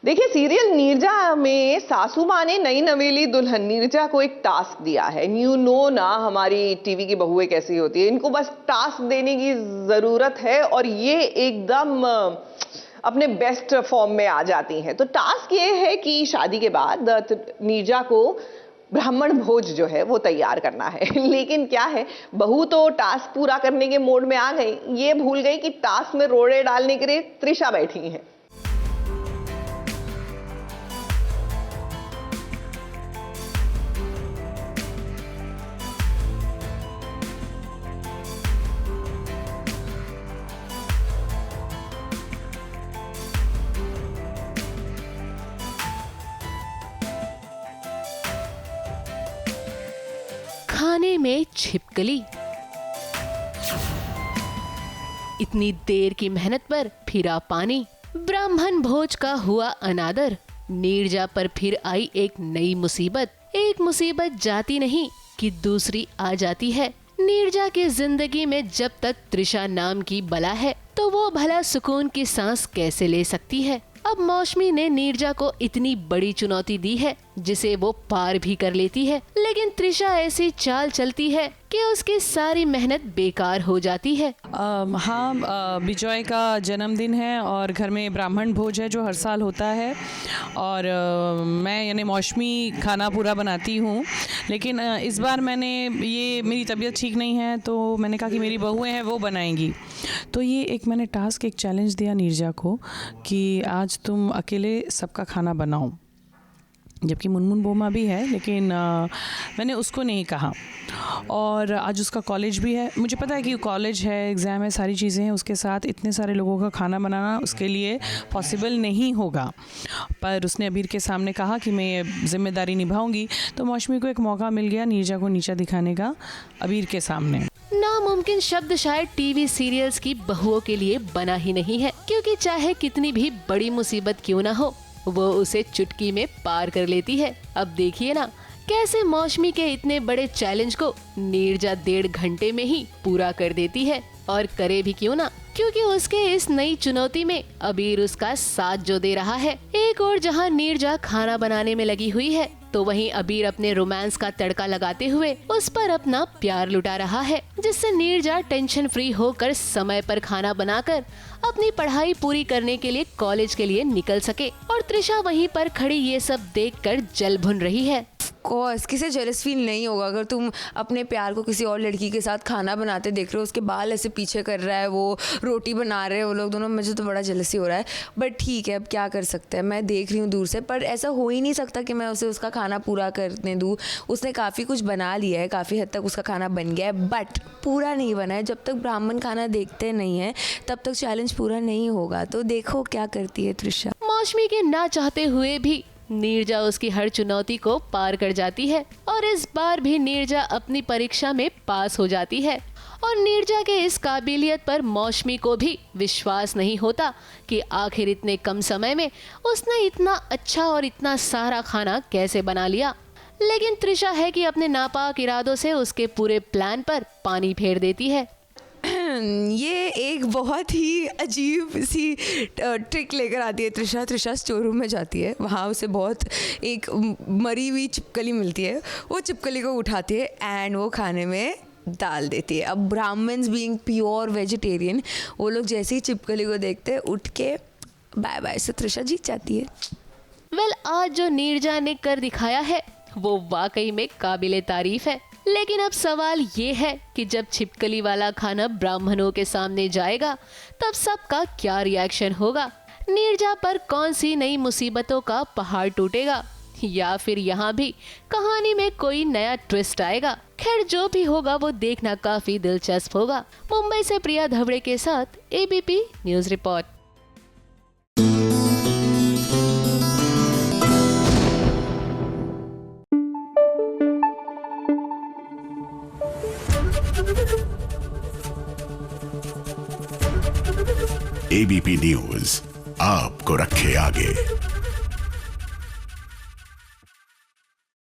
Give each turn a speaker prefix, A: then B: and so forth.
A: देखिए, सीरियल नीरजा में सासू माँ ने नई नवेली दुल्हन नीरजा को एक टास्क दिया है। यू नो ना, हमारी टीवी की बहुएं कैसी होती है, इनको बस टास्क देने की जरूरत है और ये एकदम अपने बेस्ट फॉर्म में आ जाती हैं। तो टास्क ये है कि शादी के बाद नीरजा को ब्राह्मण भोज जो है वो तैयार करना है। लेकिन क्या है, बहू तो टास्क पूरा करने के मोड में आ गई, ये भूल गई कि टास्क में रोड़े डालने के लिए त्रिशा बैठी है।
B: खाने में छिपकली। इतनी देर की मेहनत पर फिरा पानी। ब्राह्मण भोज का हुआ अनादर। नीरजा पर फिर आई एक नई मुसीबत। एक मुसीबत जाती नहीं कि दूसरी आ जाती है। नीरजा की जिंदगी में जब तक त्रिशा नाम की बला है तो वो भला सुकून की सांस कैसे ले सकती है। अब मौसमी ने नीरजा को इतनी बड़ी चुनौती दी है जिसे वो पार भी कर लेती है, लेकिन त्रिशा ऐसी चाल चलती है कि उसकी सारी मेहनत बेकार हो जाती है।
C: हाँ, बिजॉय का जन्मदिन है और घर में ब्राह्मण भोज है जो हर साल होता है और मैं यानी मौसमी खाना पूरा बनाती हूँ। लेकिन इस बार मेरी तबीयत ठीक नहीं है तो मैंने कहा कि मेरी बहुएं हैं वो बनाएंगी। तो ये मैंने टास्क, एक चैलेंज दिया नीरजा को कि आज तुम अकेले सबका खाना बनाओ। जबकि मुनमुन बोमा भी है लेकिन मैंने उसको नहीं कहा। और आज उसका कॉलेज भी है, मुझे पता है कि कॉलेज है, एग्ज़ाम है, सारी चीज़ें हैं, उसके साथ इतने सारे लोगों का खाना बनाना उसके लिए पॉसिबल नहीं होगा। पर उसने अबीर के सामने कहा कि मैं ये जिम्मेदारी निभाऊंगी। तो मौसमी को एक मौका मिल गया नीरजा को नीचा दिखाने का अबीर के सामने।
B: नामुमकिन शब्द शायद टीवी सीरियल्स की बहुओं के लिए बना ही नहीं है, क्योंकि चाहे कितनी भी बड़ी मुसीबत क्यों ना हो वो उसे चुटकी में पार कर लेती है। अब देखिए ना कैसे मौसमी के इतने बड़े चैलेंज को नीरजा 1.5 घंटे में ही पूरा कर देती है। और करे भी क्यों ना, क्योंकि उसके इस नई चुनौती में अबीर उसका साथ जो दे रहा है। एक और जहां नीरजा खाना बनाने में लगी हुई है तो वहीं अबीर अपने रोमांस का तड़का लगाते हुए उस पर अपना प्यार लुटा रहा है, जिससे नीरजा टेंशन फ्री होकर समय पर खाना बनाकर अपनी पढ़ाई पूरी करने के लिए कॉलेज के लिए निकल सके। और त्रिशा वहीं पर खड़ी ये सब देखकर जल भुन रही है।
D: कोर्स किसे जेलस फील नहीं होगा अगर तुम अपने प्यार को किसी और लड़की के साथ खाना बनाते देख रहे हो, उसके बाल ऐसे पीछे कर रहा है, वो रोटी बना रहे हैं वो लोग दोनों। मुझे तो बड़ा जेलसी हो रहा है, बट ठीक है, अब क्या कर सकते हैं। मैं देख रही हूँ दूर से, पर ऐसा हो ही नहीं सकता कि मैं उसे उसका खाना पूरा करने दूँ। उसने काफ़ी कुछ बना लिया है, काफ़ी हद तक उसका खाना बन गया है, बट पूरा नहीं बना है। जब तक ब्राह्मण खाना देखते नहीं है तब तक चैलेंज पूरा नहीं होगा। तो देखो क्या करती है त्रिशा।
B: मौसमी के ना चाहते हुए भी नीरजा उसकी हर चुनौती को पार कर जाती है और इस बार भी नीरजा अपनी परीक्षा में पास हो जाती है। और नीरजा के इस काबिलियत पर मौसमी को भी विश्वास नहीं होता कि आखिर इतने कम समय में उसने इतना अच्छा और इतना सारा खाना कैसे बना लिया। लेकिन त्रिशा है कि अपने नापाक इरादों से उसके पूरे प्लान पर पानी फेर देती है।
D: ये एक बहुत ही अजीब सी ट्रिक लेकर आती है त्रिशा। त्रिशा स्टोर रूम में जाती है, वहाँ उसे बहुत एक मरी हुई छिपकली मिलती है। वो छिपकली को उठाती है एंड वो खाने में डाल देती है। अब ब्राह्मण्स बीइंग प्योर वेजिटेरियन, वो लोग जैसे ही छिपकली को देखते हैं उठ के बाय बाय से त्रिशा जीत जाती है।
B: वेल, आज जो नीरजा ने कर दिखाया है वो वाकई में काबिले तारीफ है। लेकिन अब सवाल ये है कि जब छिपकली वाला खाना ब्राह्मणों के सामने जाएगा तब सबका क्या रिएक्शन होगा। नीरजा पर कौन सी नई मुसीबतों का पहाड़ टूटेगा, या फिर यहाँ भी कहानी में कोई नया ट्विस्ट आएगा। खैर, जो भी होगा वो देखना काफी दिलचस्प होगा। मुंबई से प्रिया धवड़े के साथ ABP news report.
E: ABP news आपको रखे आगे।